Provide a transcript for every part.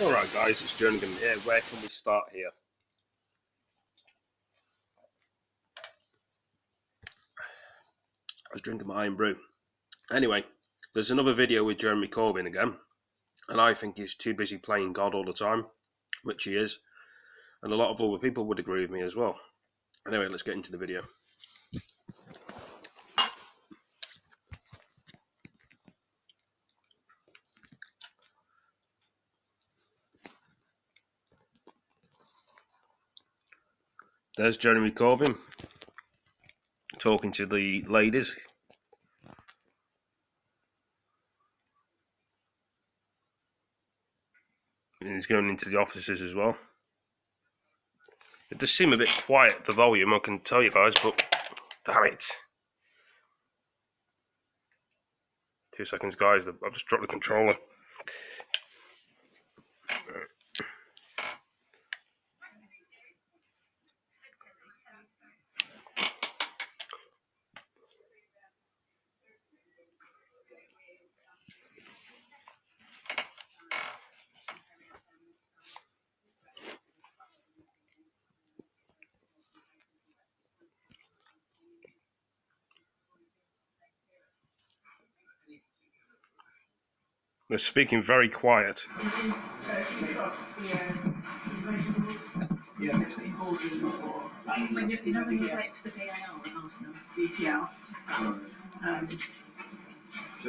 Alright guys, it's Jerningam here. Where can we start here? I was drinking my iron brew. Anyway, there's another video with Jeremy Corbyn again, and I think he's too busy playing God all the time, which he is, and a lot of other people would agree with me as well. Anyway, let's get into the video. There's Jeremy Corbyn talking to the ladies. And he's going into the offices as well. It does seem a bit quiet, the volume, I can tell you guys, but damn it. 2 seconds, guys. I've just dropped the controller. They're speaking very quiet. So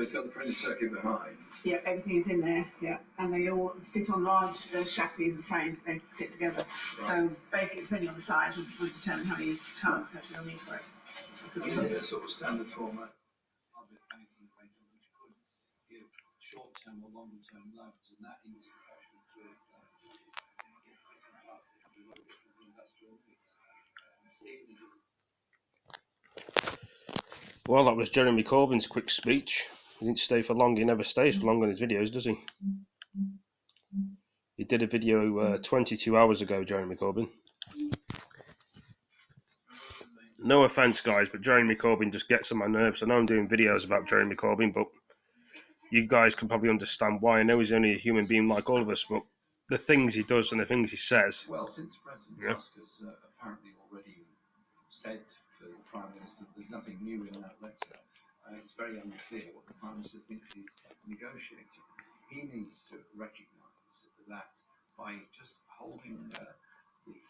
it's got the printed circuit behind? Yeah, everything's in there, yeah. And they all fit on large chassis and frames, they fit together. Right. So basically, depending on the size, would determine how many tonnes actually you'll need for it. Is it a sort of standard format? Anything which could give short-term or longer-term loans, and that intersections with industrial needs. Well, that was Jeremy Corbyn's quick speech. He didn't stay for long. He never stays for long on his videos, does he? He did a video 22 hours ago, Jeremy Corbyn. No offence, guys, but Jeremy Corbyn just gets on my nerves. I know I'm doing videos about Jeremy Corbyn, but you guys can probably understand why. I know he's only a human being like all of us, but the things he does and the things he says... Well, since President Tusk has apparently already said to the Prime Minister there's nothing new in that letter, it's very unclear what the Prime Minister thinks he's negotiating. He needs to recognise that by just holding the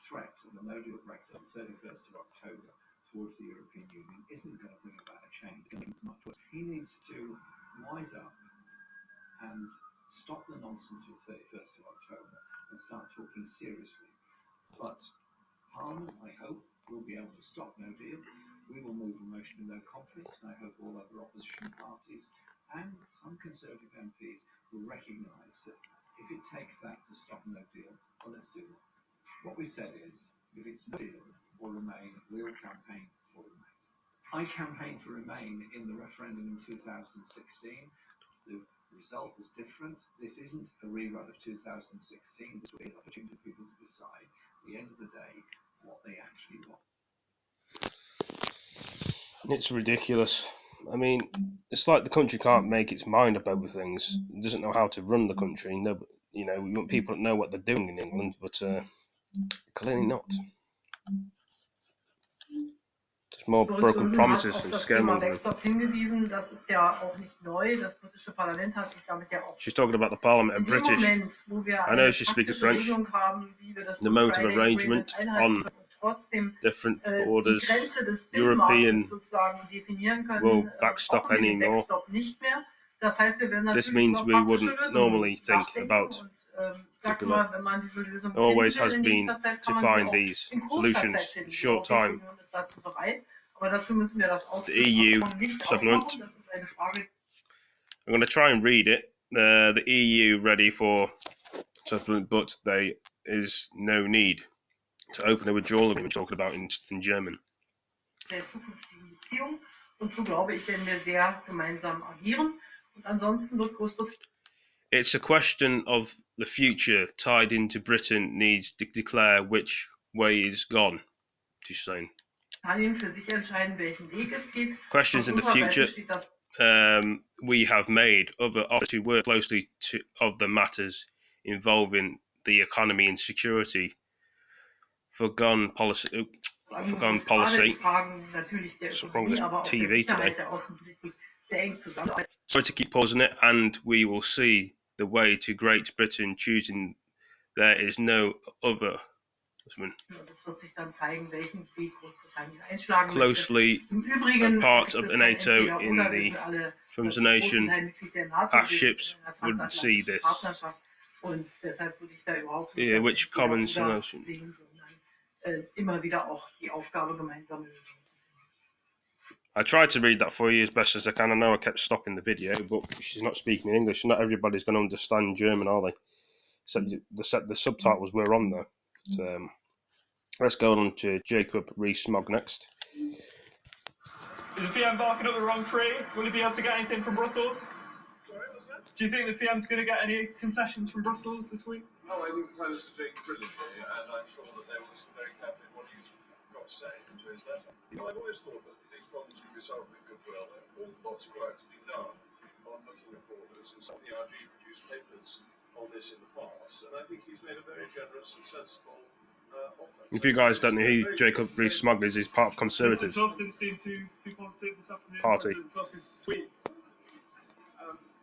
threat of a no-deal Brexit on the 31st of October towards the European Union isn't going to bring about a change. It's much worse. He needs to wise up and stop the nonsense of the 31st of October and start talking seriously. But Parliament, I hope, will be able to stop no deal. We will move a motion of no confidence, and I hope all other opposition parties and some Conservative MPs will recognise that if it takes that to stop no deal, well, let's do that. What we said is, if it's no deal or Remain, we'll campaign for Remain. I campaigned for Remain in the referendum in 2016. The result was different. This isn't a rerun of 2016. This will be an opportunity for people to decide, at the end of the day, what they actually want. It's ridiculous. I mean, it's like the country can't make its mind up over things. It doesn't know how to run the country. No, you know, we want people to know what they're doing in England, but clearly not. There's more broken promises and scaremongering. She's talking about the Parliament of British. I know she's speaking French. The mode of arrangement on different borders. European will backstop anymore. This means we wouldn't normally think about particular. It always has been to find these solutions in short time. The EU supplement. I'm going to try and read it. The EU ready for supplement, but there is no need to open a withdrawal agreement, talking about in German. It's a question of the future tied into Britain needs to declare which way is gone, she's saying. Questions in the future. We have made other offers to work closely of the matters involving the economy and security for gun policy. Something wrong with this TV today. Sorry to keep pausing it, and we will see the way to Great Britain choosing there is no other closely part of NATO in the from the nation half ships would see this. Yeah, which common solution? I tried to read that for you as best as I can. I know I kept stopping the video, but she's not speaking English. Not everybody's going to understand German, are they? Except the subtitles were on there. But, let's go on to Jacob Rees-Mogg next. Is the PM barking up the wrong tree? Will he be able to get anything from Brussels? Sorry, what's that? Do you think the PM's going to get any concessions from Brussels this week? Oh, I think the Prime Minister's doing brilliantly, and I'm sure that they will listen very carefully to what he's got to say into his letter. I've always thought that these problems can be solved with goodwill, and lots of work's been done on looking at borders, and some of the RG produced papers on this in the past, and I think he's made a very generous and sensible offer. If you guys don't know who Jacob Rees-Mogg is, he's part of Conservative Truss didn't seem too positive this afternoon. Party. Truss's tweet.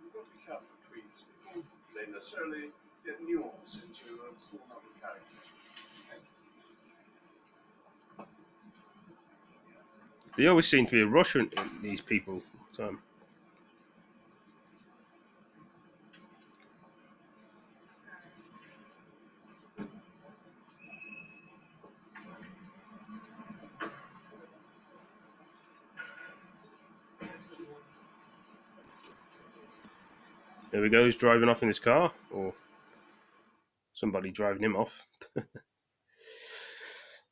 We've got to be careful with tweets. People, they necessarily get nuance into a small number of characters. They always seem to be a Russian, these people. So, there we go, he's driving off in his car, or somebody driving him off.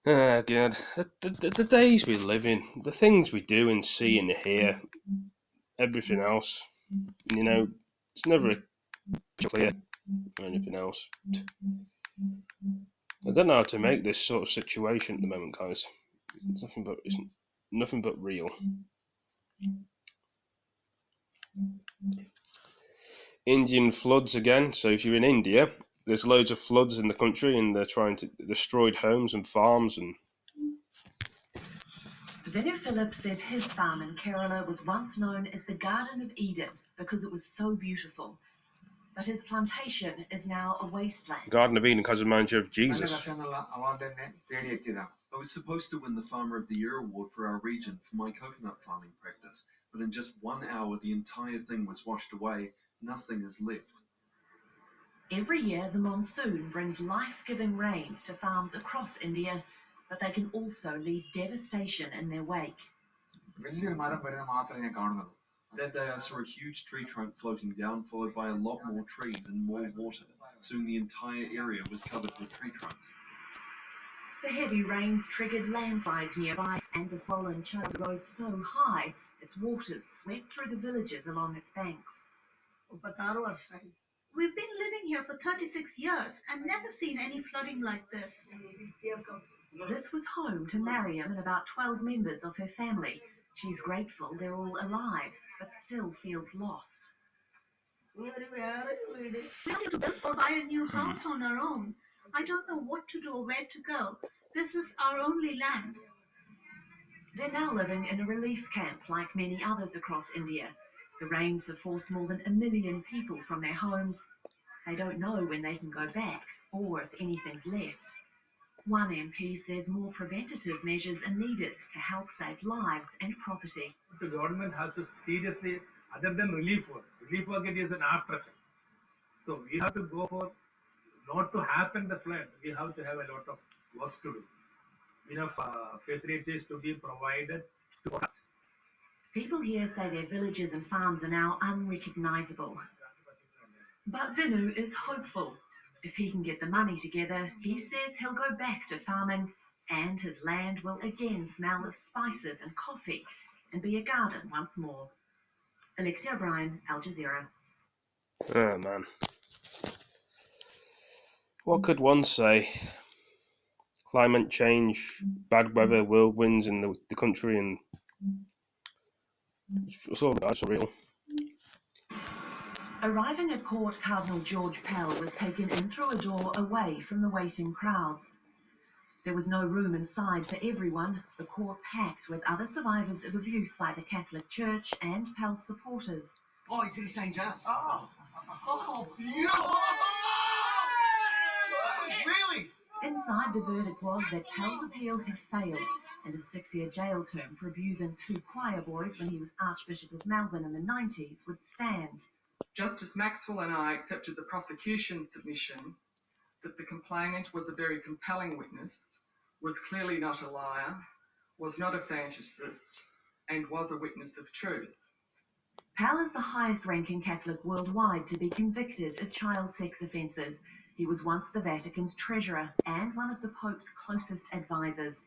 Oh, God. The days we live in, the things we do and see and hear, everything else, you know, it's never clear or anything else. I don't know how to make this sort of situation at the moment, guys. It's nothing but real. Indian floods again. So if you're in India, there's loads of floods in the country, and they're trying to destroy homes and farms. And Vinu Phillips says his farm in Kerala was once known as the Garden of Eden because it was so beautiful. But his plantation is now a wasteland. Garden of Eden because of manager of Jesus. I was supposed to win the Farmer of the Year award for our region for my coconut farming practice, but in just 1 hour the entire thing was washed away. Nothing is left. Every year the monsoon brings life-giving rains to farms across India, but they can also leave devastation in their wake. That day I saw a huge tree trunk floating down, followed by a lot more trees and more water. Soon the entire area was covered with tree trunks. The heavy rains triggered landslides nearby, and the swollen Chud rose so high its waters swept through the villages along its banks. We've been living here for 36 years and never seen any flooding like this. This was home to Mariam and about 12 members of her family. She's grateful they're all alive, but still feels lost. We have to build or buy a new house on our own. I don't know what to do or where to go. This is our only land. They're now living in a relief camp like many others across India. The rains have forced more than 1 million people from their homes. They don't know when they can go back or if anything's left. One MP says more preventative measures are needed to help save lives and property. The government has to seriously, other than relief work it is an after effect. So we have to go for not to happen the flood. We have to have a lot of work to do. Enough facilities to be provided to us. People here say their villages and farms are now unrecognisable. But Vinu is hopeful. If he can get the money together, he says he'll go back to farming, and his land will again smell of spices and coffee and be a garden once more. Alexia O'Brien, Al Jazeera. Oh, man. What could one say? Climate change, bad weather, whirlwinds in the country, and it's all real. Arriving at court, Cardinal George Pell was taken in through a door away from the waiting crowds. There was no room inside for everyone, the court packed with other survivors of abuse by the Catholic Church and Pell's supporters. Oh, he's in the same jail. Oh, really? Inside, the verdict was that Pell's appeal had failed, and a 6-year jail term for abusing 2 choir boys when he was Archbishop of Melbourne in the 90s would stand. Justice Maxwell and I accepted the prosecution's submission that the complainant was a very compelling witness, was clearly not a liar, was not a fantasist, and was a witness of truth. Pell is the highest-ranking Catholic worldwide to be convicted of child sex offences. He was once the Vatican's treasurer and one of the Pope's closest advisors.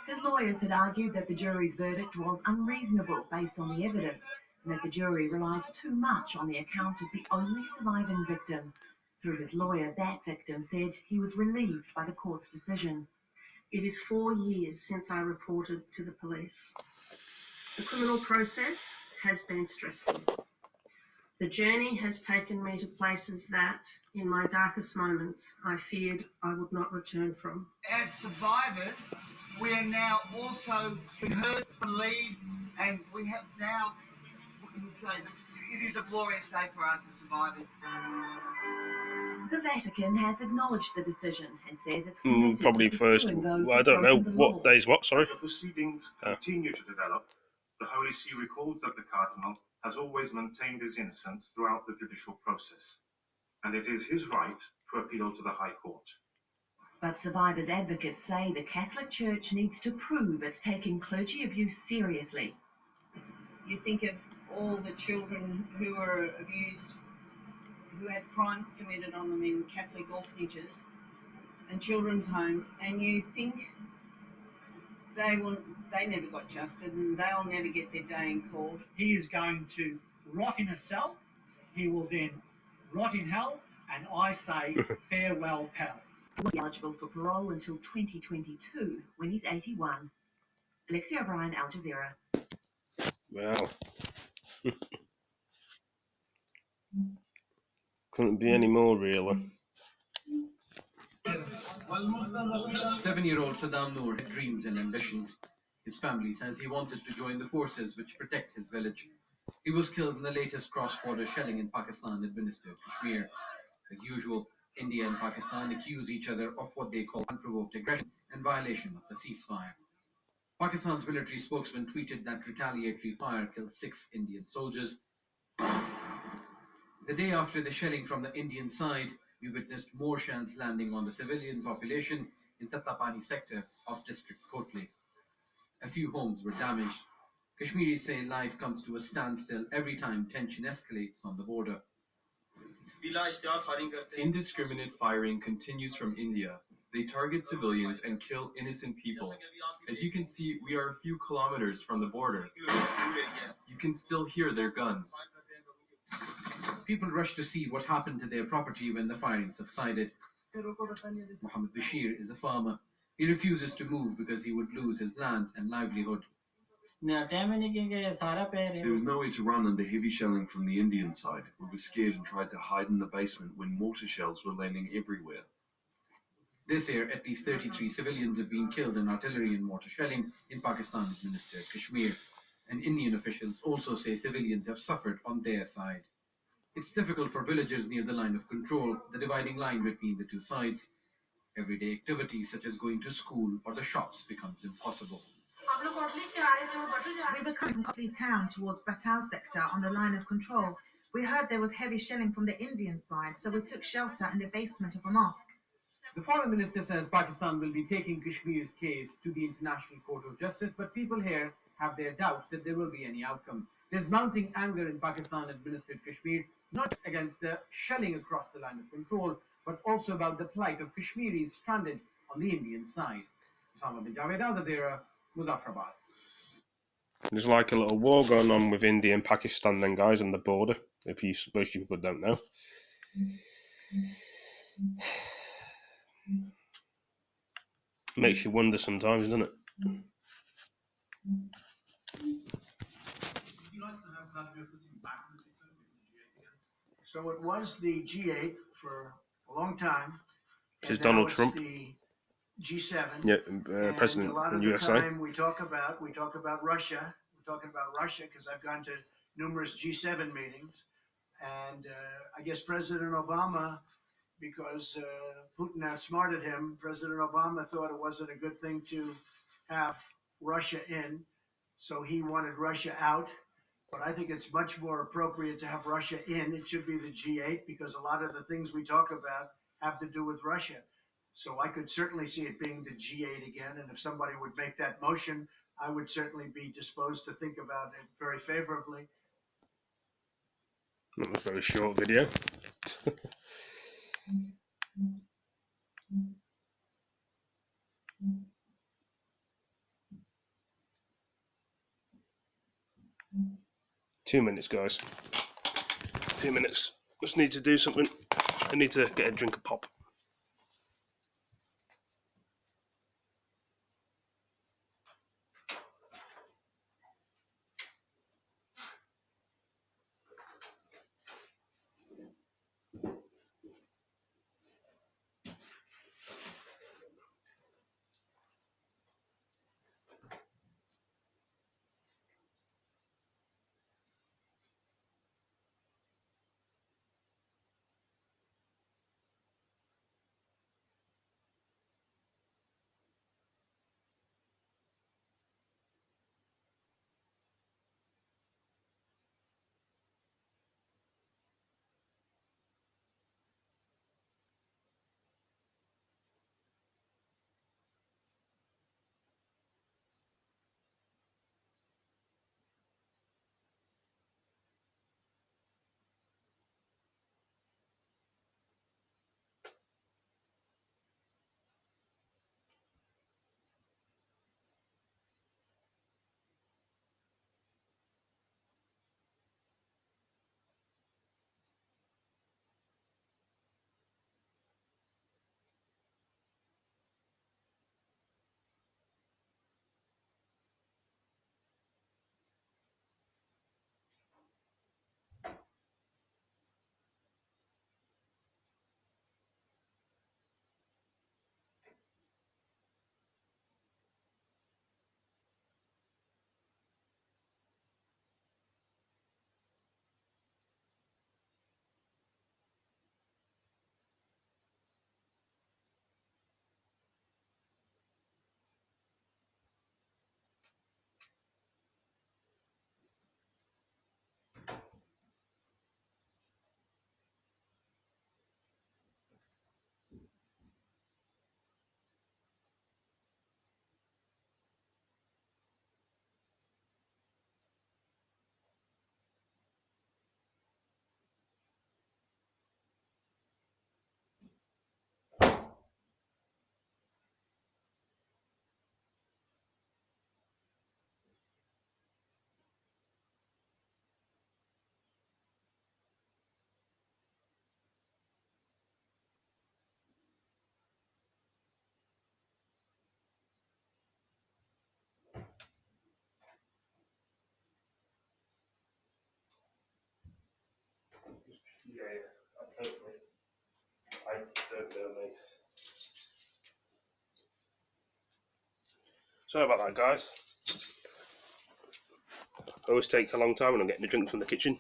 His lawyers had argued that the jury's verdict was unreasonable based on the evidence, and that the jury relied too much on the account of the only surviving victim. Through his lawyer, that victim said he was relieved by the court's decision. It is 4 years since I reported to the police. The criminal process has been stressful. The journey has taken me to places that, in my darkest moments, I feared I would not return from. As survivors, we are now also being heard, believed, and we have now, we can say that it is a glorious day for us as survivors. The Vatican has acknowledged the decision and says it's committed Probably to first, pursuing those I who don't know broken the law. what days what, sorry. As the proceedings continue to develop, the Holy See records that the Cardinal has always maintained his innocence throughout the judicial process, and it is his right to appeal to the High Court. But survivors' advocates say the Catholic Church needs to prove it's taking clergy abuse seriously. You think of all the children who were abused, who had crimes committed on them in Catholic orphanages and children's homes, and you think they never got justice and they'll never get their day in court. He is going to rot in a cell, he will then rot in hell, and I say farewell, Pell. He will be eligible for parole until 2022 when he's 81. Alexia O'Brien, Al Jazeera. Well, couldn't be any more really. 7-year-old Saddam Noor had dreams and ambitions. His family says he wanted to join the forces which protect his village. He was killed in the latest cross-border shelling in Pakistan-administered Kashmir. As usual, India and Pakistan accuse each other of what they call unprovoked aggression and violation of the ceasefire. Pakistan's military spokesman tweeted that retaliatory fire killed 6 Indian soldiers. The day after the shelling from the Indian side, we witnessed more shells landing on the civilian population in Tattapani sector of District Kotli. A few homes were damaged. Kashmiris say life comes to a standstill every time tension escalates on the border. Indiscriminate firing continues from India. They target civilians and kill innocent people. As you can see, we are a few kilometers from the border. You can still hear their guns. People rushed to see what happened to their property when the firing subsided. Mohammed Bashir is a farmer. He refuses to move because he would lose his land and livelihood. There was no way to run under heavy shelling from the Indian side. We were scared and tried to hide in the basement when mortar shells were landing everywhere. This year, at least 33 civilians have been killed in artillery and mortar shelling in Pakistan-administered Kashmir. And Indian officials also say civilians have suffered on their side. It's difficult for villagers near the line of control, the dividing line between the two sides. Everyday activities such as going to school or the shops becomes impossible. We were coming from Kotli town towards Batal sector on the line of control. We heard there was heavy shelling from the Indian side, so we took shelter in the basement of a mosque. The foreign minister says Pakistan will be taking Kashmir's case to the International Court of Justice, but people here have their doubts that there will be any outcome. There's mounting anger in Pakistan-administered Kashmir, not just against the shelling across the line of control, but also about the plight of Kashmiris stranded on the Indian side. Osama bin Javed, Al Jazeera, Muzaffarabad. There's like a little war going on with India and Pakistan then, guys, on the border, if you most people don't know. Makes you wonder sometimes, doesn't it? So it was the G8 for a long time. Which is and now Donald it's Trump. the G7. Yeah, And president a lot from of the USA. time we talk about Russia. We're talking about Russia because I've gone to numerous G7 meetings. And I guess President Obama, because Putin outsmarted him, President Obama thought it wasn't a good thing to have Russia in. So he wanted Russia out. But I think it's much more appropriate to have Russia in. It should be the G8 because a lot of the things we talk about have to do with Russia. So I could certainly see it being the G8 again. And if somebody would make that motion, I would certainly be disposed to think about it very favorably. That was a very short video. Two minutes, guys. 2 minutes. Just need to do something. I need to get a drink of pop. Yeah, I don't know, mate. Sorry about that, guys. I always take a long time when I'm getting a drink from the kitchen.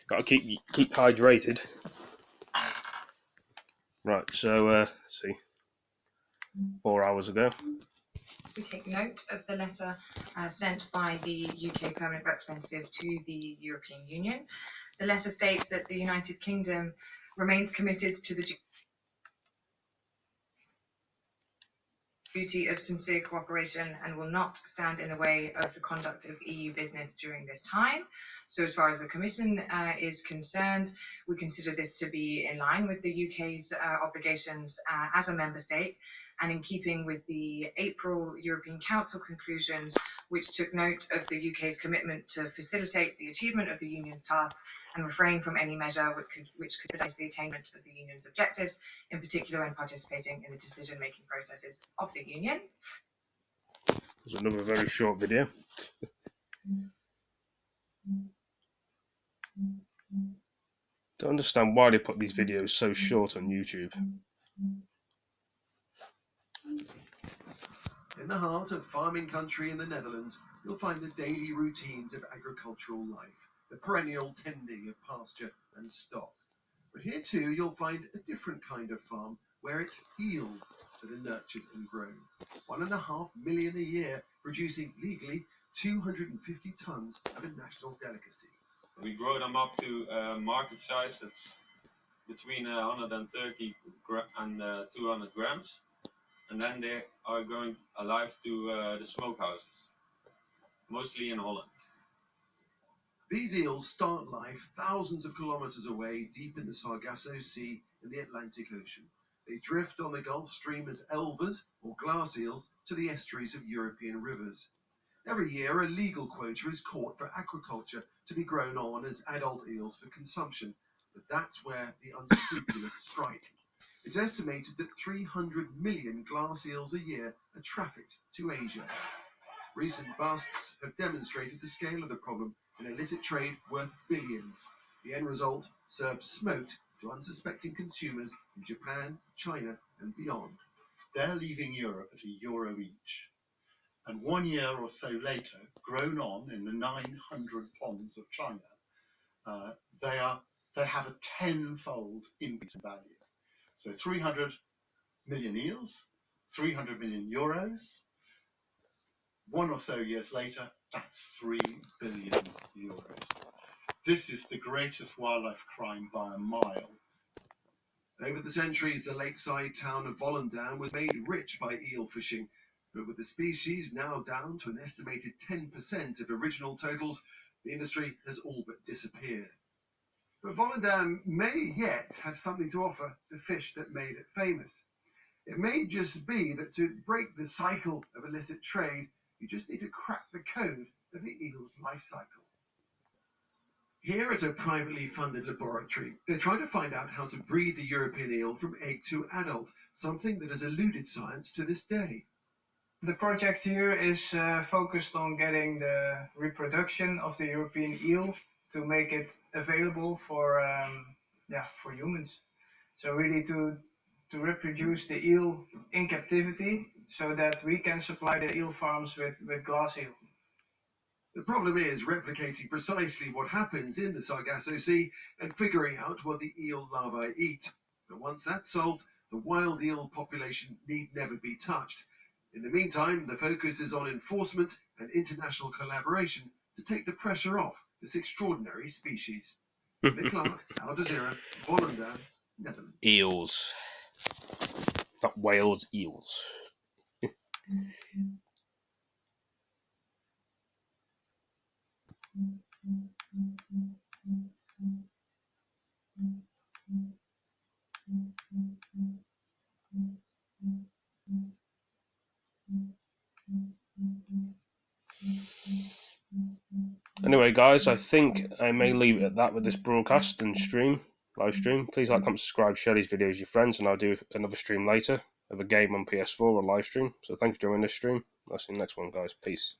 Got to keep hydrated. Right, so let's see. 4 hours ago. We take note of the letter sent by the UK Permanent Representative to the European Union. The letter states that the United Kingdom remains committed to the duty of sincere cooperation and will not stand in the way of the conduct of EU business during this time. So as far as the Commission is concerned, we consider this to be in line with the UK's obligations as a member state and in keeping with the April European Council conclusions, which took note of the UK's commitment to facilitate the achievement of the Union's task and refrain from any measure which could jeopardize the attainment of the Union's objectives, in particular when participating in the decision-making processes of the Union. There's another very short video. Don't understand why they put these videos so short on YouTube. In the heart of farming country in the Netherlands, you'll find the daily routines of agricultural life, the perennial tending of pasture and stock. But here too you'll find a different kind of farm, where it's eels that are nurtured and grown. 1.5 million a year, producing legally 250 tons of a national delicacy. We grow them up to market size that's between 130 and 200 grams. And then they are going alive to the smokehouses, mostly in Holland. These eels start life thousands of kilometers away, deep in the Sargasso Sea in the Atlantic Ocean. They drift on the Gulf Stream as elvers or glass eels to the estuaries of European rivers. Every year, a legal quota is caught for aquaculture to be grown on as adult eels for consumption, but that's where the unscrupulous strike. It's estimated that 300 million glass eels a year are trafficked to Asia. Recent busts have demonstrated the scale of the problem, an illicit trade worth billions. The end result, served smoked to unsuspecting consumers in Japan, China and beyond. They're leaving Europe at €1 each. And 1 year or so later, grown on in the 900 ponds of China, they have a tenfold increase in value. So 300 million eels, 300 million euros. 1 or so years later, that's 3 billion euros. This is the greatest wildlife crime by a mile. Over the centuries, the lakeside town of Volendam was made rich by eel fishing, but with the species now down to an estimated 10% of original totals, the industry has all but disappeared. But Volendam may yet have something to offer the fish that made it famous. It may just be that to break the cycle of illicit trade, you just need to crack the code of the eel's life cycle. Here at a privately funded laboratory, they're trying to find out how to breed the European eel from egg to adult, something that has eluded science to this day. The project here is focused on getting the reproduction of the European eel to make it available for humans. So really to reproduce the eel in captivity so that we can supply the eel farms with glass eel. The problem is replicating precisely what happens in the Sargasso Sea and figuring out what the eel larvae eat. But once that's solved, the wild eel population need never be touched. In the meantime, the focus is on enforcement and international collaboration to take the pressure off this extraordinary species. Nick Clark, Al Jazeera, Volendam, Netherlands. Eels. Not whales, eels. Anyway, guys, I think I may leave it at that with this broadcast and live stream. Please like, comment, subscribe, share these videos with your friends, and I'll do another stream later of a game on PS4 or live stream. So thank you for joining this stream. I'll see you in the next one, guys. Peace.